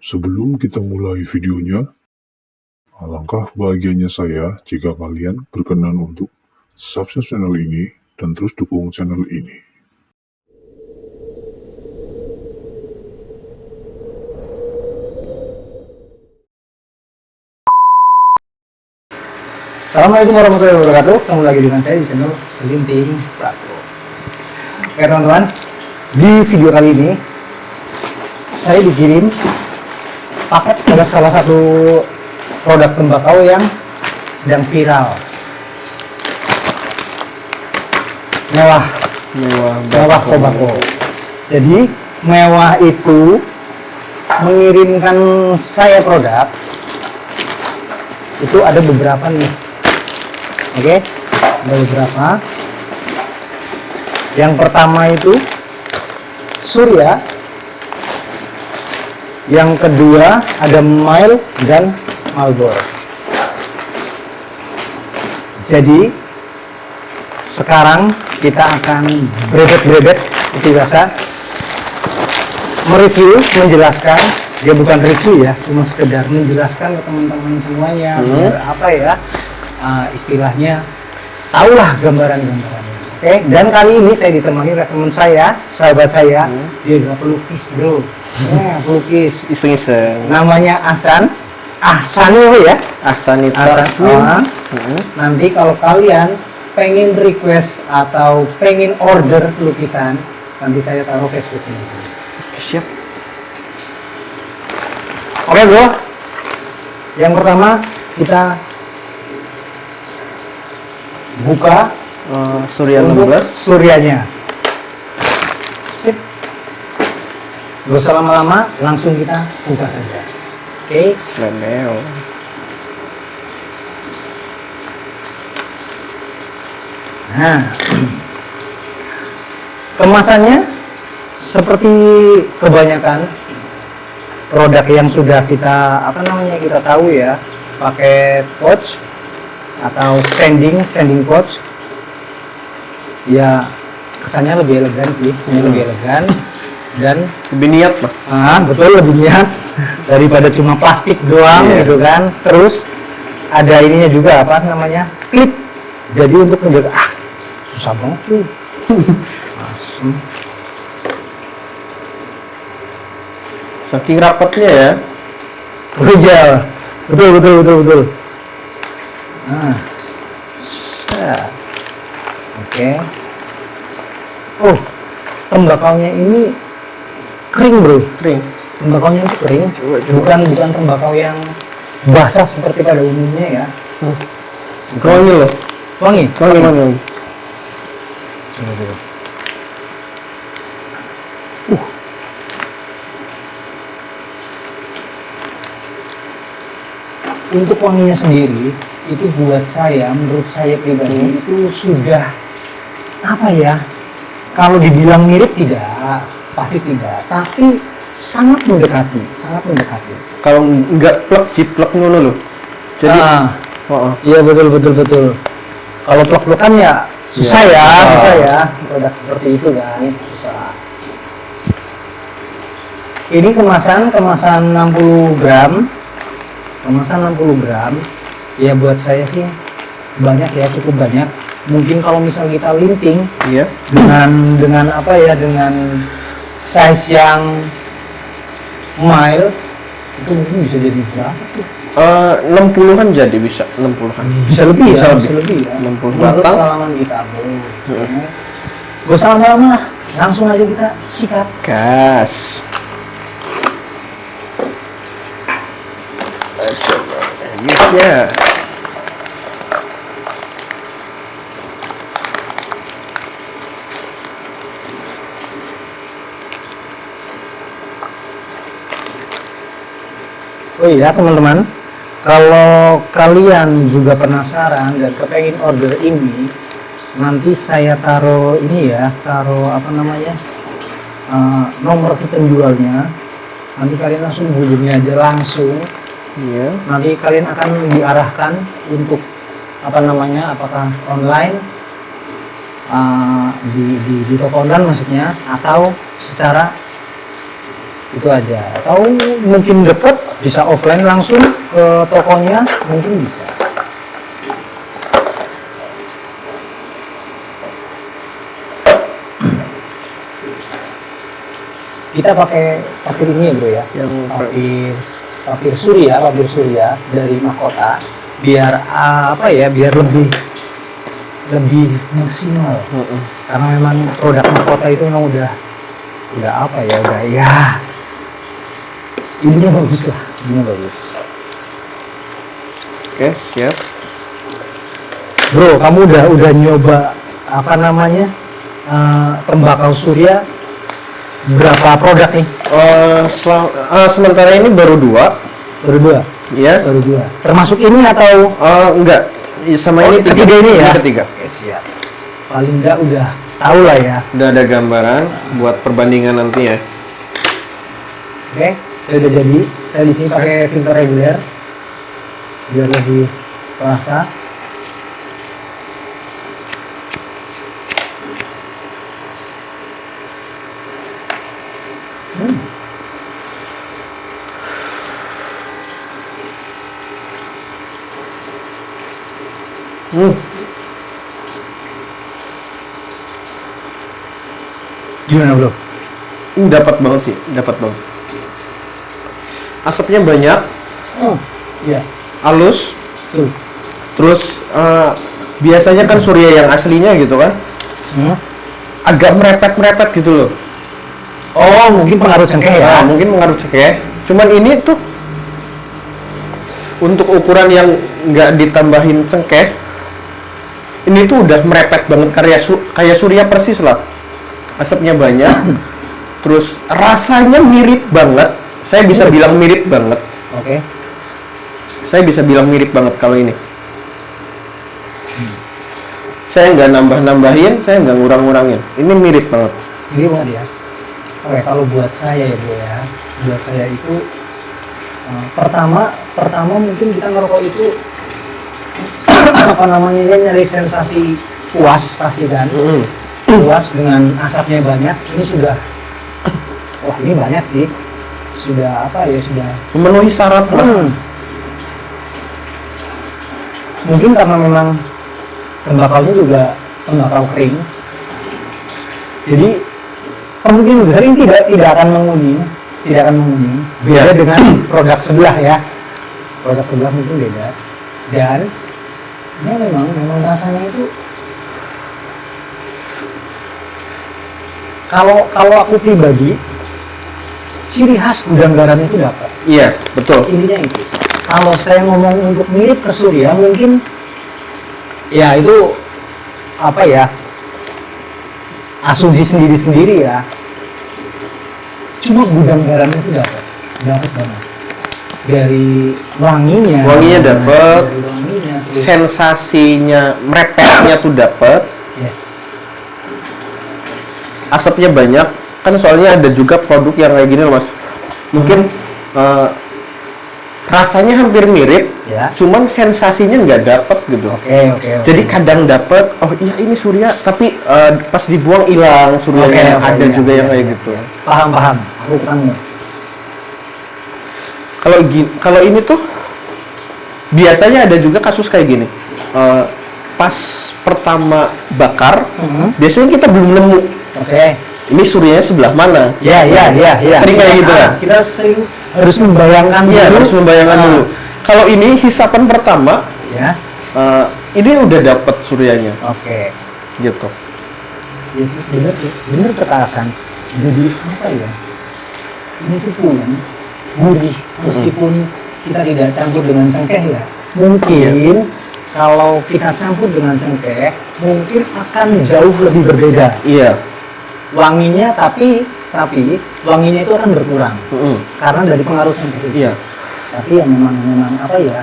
Sebelum kita mulai videonya, alangkah bahagianya saya jika kalian berkenan untuk subscribe channel ini dan terus dukung channel ini. Assalamualaikum warahmatullahi wabarakatuh. Ketemu lagi dengan saya di channel Selinting Prato. Oke teman-teman, di video kali ini saya dikirim paket ada salah satu produk tembakau yang sedang viral. Mewah tobacco. Jadi Mewah itu mengirimkan saya produk. Itu ada beberapa nih. Oke, ada beberapa. Yang pertama itu Surya. Yang kedua ada Mile dan Marlboro. Jadi sekarang kita akan brebet-brebet seperti biasa mereview, menjelaskan. Dia bukan review ya, cuma sekedar menjelaskan ke teman-teman semuanya biar apa ya, istilahnya tahulah gambaran-gambarannya. Oke, dan kali ini saya ditemani oleh teman saya, sahabat saya. Dia adalah pelukis, bro. Ya, pelukis. Iseng-iseng. Namanya Ahsan. Ahsan itu ya? Ahsan itu. Nanti kalau kalian pengen request atau pengen order lukisan, nanti saya taruh Facebooknya di sini. Siap. Oke bro, yang pertama kita buka Surya untuk Lumber. Suryanya. Sip. Gak usah lama-lama, langsung kita buka saja. Oke. Leneo. Nah, kemasannya seperti kebanyakan produk yang sudah kita kita tahu ya, pakai pouch atau standing pouch. Ya kesannya lebih elegan sih, lebih elegan dan Lebih niat lah. betul, lebih niat daripada cuma plastik doang gitu kan. Terus ada ininya juga clip. Jadi untuk menjaga susah banget tuh. Asem. Saking rapatnya ya. Iya, betul. Nah, oke. Oh, tembakaunya ini kering bro. Kering. Tembakaunya itu kering. Bukan tembakau yang basah seperti pada umumnya ya. Wangi loh. Wangi. Wangi. Coba dulu. Untuk wanginya sendiri itu menurut saya pribadi itu sudah kalau dibilang mirip tidak, pasti tidak, tapi sangat mendekati. Kalau nggak plek jiplek ngono loh. Jadi iya betul. Kalau plek-plekan ya susah ya produk seperti itu kan, susah. Ini kemasan 60 gram. Kemasan 60 gram, ya buat saya sih banyak ya, cukup banyak. Mungkin kalau misal kita linting, dengan dengan size yang mile, itu mungkin bisa jadi berapa tuh? 60-an jadi bisa, 60-an. Bisa lebih ya. 60 Menurut batang. pengalaman kita, gak usah lama-lama, langsung aja kita sikat. Gas. Ya. Oh iya teman-teman, kalau kalian juga penasaran dan kepengen order ini, nanti saya taruh nomor si penjualnya. Nanti kalian langsung hubungi aja langsung. Nanti kalian akan diarahkan untuk apakah online, di toko online maksudnya, atau secara Itu aja. Atau mungkin deket, bisa offline langsung ke tokonya, mungkin bisa. Kita pakai papir ini ya bro ya, Yang papir surya dari Mahkota, biar apa ya, biar lebih maksimal. Karena memang produk Mahkota itu memang udah apa ya, udah ya, ininya bagus lah, ininya bagus. Oke, siap. Bro, kamu udah nyoba apa namanya tembakau surya berapa produk nih? Sementara ini baru 2. Baru 2. Ya. Baru 2. Termasuk ini atau enggak. Sama ini ketiga ini ya? Ini ketiga. Oke, siap. Paling enggak udah tahu lah ya. Udah ada gambaran buat perbandingan nanti ya. Oke, saya udah jadi. Saya di sini pakai filter reguler biar lebih terasa. Gimana bro? Dapat banget sih, dapat banget. Asapnya banyak, Iya. halus. Tuh. Terus biasanya kan surya yang aslinya gitu kan, agak merepet-merepet gitu loh. Oh, mungkin pengaruh cengkeh ya? Mungkin pengaruh cengkeh. Cuman ini tuh untuk ukuran yang nggak ditambahin cengkeh, ini tuh udah merepet banget, kayak surya persis lah. Asapnya banyak, terus rasanya mirip banget. Saya bisa bilang mirip banget. Oke. Saya bisa bilang mirip banget kalau ini. Saya nggak nambah-nambahin, saya nggak ngurang-ngurangin. Ini mirip banget. Ini banget ya. Oke, kalau buat saya ya bro ya, buat saya itu pertama mungkin kita ngerokok itu apa namanya ya, nyari sensasi puas pasti kan. Puas dengan asapnya banyak. Ini sudah, wah ini banyak sih. Sudah apa ya, sudah Memenuhi syarat lah. Mungkin karena memang tembakaunya juga tembakau kering, jadi kemungkinan besar ini tidak akan menguning. Beda dengan produk sebelah ya, produk sebelah mungkin beda. Dan ya memang rasanya itu, kalau aku pribadi, ciri khas gudang garamnya itu dapat. Iya, betul. Intinya itu. Kalau saya ngomong untuk mirip ke surya, mungkin ya itu apa ya, asumsi sendiri ya. Cuma gudang garamnya itu dapat banget. Dari wanginya dapat, dari wanginya, terus sensasinya merepetnya tuh dapat, yes. asapnya banyak. Kan soalnya ada juga produk yang kayak gini loh mas. Mungkin rasanya hampir mirip, Ya. cuman sensasinya nggak dapet gitu. Oke. Jadi kadang dapet, oh iya ini surya, tapi pas dibuang hilang suryanya. Ada juga yang kayak gitu. Paham. Aku ketemu. Kalau ini tuh biasanya ada juga kasus kayak gini. Pas pertama bakar, biasanya kita belum nemu. Oke. Ini suryanya sebelah mana? Ya. Sering kayak gitu kan? Kita sering harus membayangkan Iya, dulu. harus membayangkan dulu. Kalau ini hisapan pertama, Ya. ini udah dapet suryanya, Oke. gitu. Ya sih, bener kekerasan. Jadi apa ya? Ini tuh pun gurih, meskipun kita tidak campur dengan cengkeh ya. Mungkin kalau kita campur dengan cengkeh, mungkin akan jauh lebih berbeda. Iya. Wanginya tapi wanginya itu akan berkurang karena dari pengaruh cengkeh. Iya. Tapi ya memang apa ya?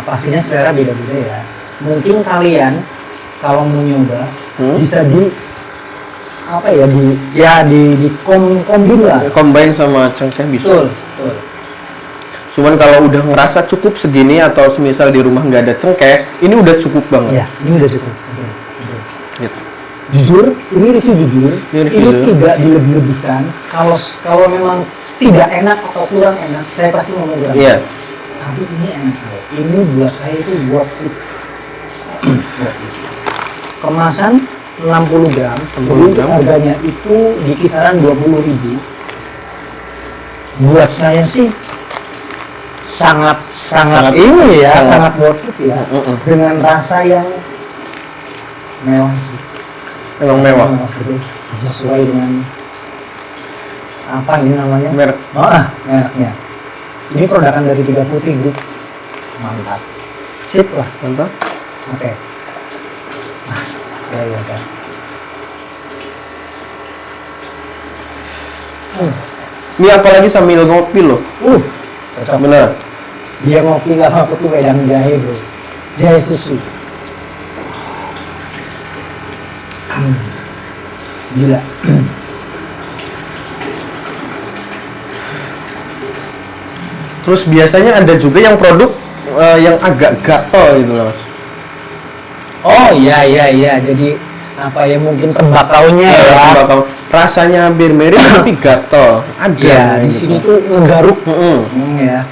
Pastinya selera beda-beda ya. Mungkin kalian kalau mau nyoba bisa di apa ya, di kombin lah. Combine sama cengkeh bisa. Betul. Cuman kalau udah ngerasa cukup segini atau semisal di rumah nggak ada cengkeh, ini udah cukup banget. Iya, ini udah cukup. Betul. Gitu. jujur, ini review jujur, Ini review ini jujur. tidak dilebih-lebihkan. Kalau memang tidak enak atau kurang enak, saya pasti ngomong kurang Iya. enak. Tapi ini enak loh. Ini buat saya itu worth it. Worth it. Kemasan 60 gram, 60 jadi gram. harganya itu di kisaran 20.000. Buat saya sih sangat Sangat- ini ya, sangat- sangat worth it ya. Dengan rasa yang mewah sih. Emang mewah. Gitu. Sesuai dengan apa ini namanya? Merek. Mereknya. Ini produkan dari Tiga Putih Group. Mantap. Sip lah. Mantap. Oke. Ya kan. Ini apalagi sambil ngopi loh. Cocok. Bener. Dia ngopi kalau aku tuh wedang jahe bro. Jahe susu. Gila. Terus biasanya ada juga yang produk yang agak gatel gitu loh, Mas. Oh iya. Jadi apa ya mungkin tembakaunya ya. Bakal rasanya hampir mirip tapi gatel. Ada. Iya, di gitu. sini tuh ngegaruk. Ya.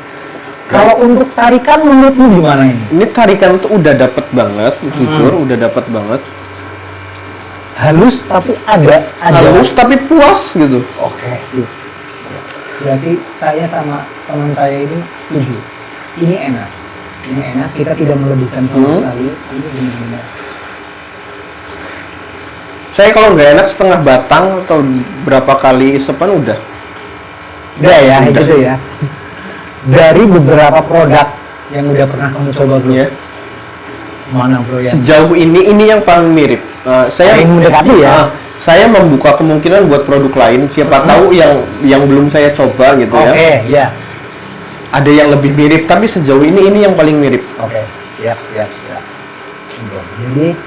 Kalau untuk tarikan menurutmu gimana ini? Ini tarikan tuh udah dapet banget, jujur udah dapet banget. Halus tapi ada Halus tapi puas gitu. Oke, sih. Berarti saya sama teman saya ini setuju. Ini enak. Ini enak, kita tidak melebihkan sama sekali. Ini benar-benar. Saya kalau nggak enak setengah batang atau berapa kali isepan udah. Udah ya, Udah. gitu ya. Dari beberapa produk yang udah pernah kamu coba bro. Ya. Mana bro ya? Sejauh ini yang paling mirip. Saya Paling mendekati ya? Saya membuka kemungkinan buat produk lain. Siapa tahu yang belum saya coba gitu ya. Oke, ya. Ada yang lebih mirip, tapi sejauh ini yang paling mirip. Oke, siap. Jadi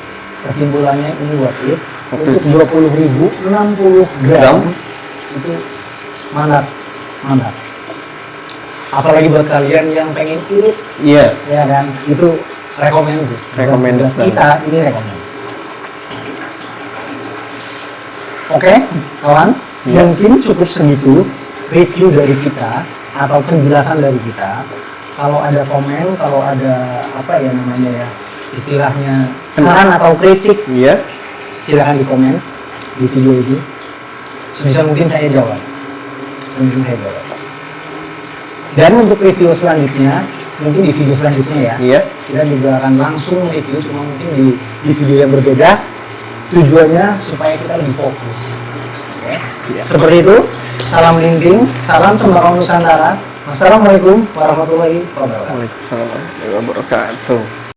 kesimpulannya ini worth it. Oke. Untuk 20.000, 60 gram Gram. itu mantap. Apalagi buat kalian yang pengen irit, Iya. ya kan? Itu recommend sih. Recommended Buat kita ini recommend. Oke, kawan, Iya. mungkin cukup segitu review dari kita atau penjelasan dari kita. Kalau ada komen, kalau ada apa ya namanya ya, istilahnya saran atau kritik, Iya. silakan di komen di video ini. Sebisa mungkin saya jawab. Dan untuk review selanjutnya, mungkin di video selanjutnya ya, Iya. kita juga akan langsung review, cuma mungkin di video yang berbeda. Tujuannya supaya kita lebih fokus. Oke. Iya. Seperti itu. Salam linting, salam tembakau Nusantara. Wassalamualaikum warahmatullahi wabarakatuh. Waalaikumsalam warahmatullahi wabarakatuh.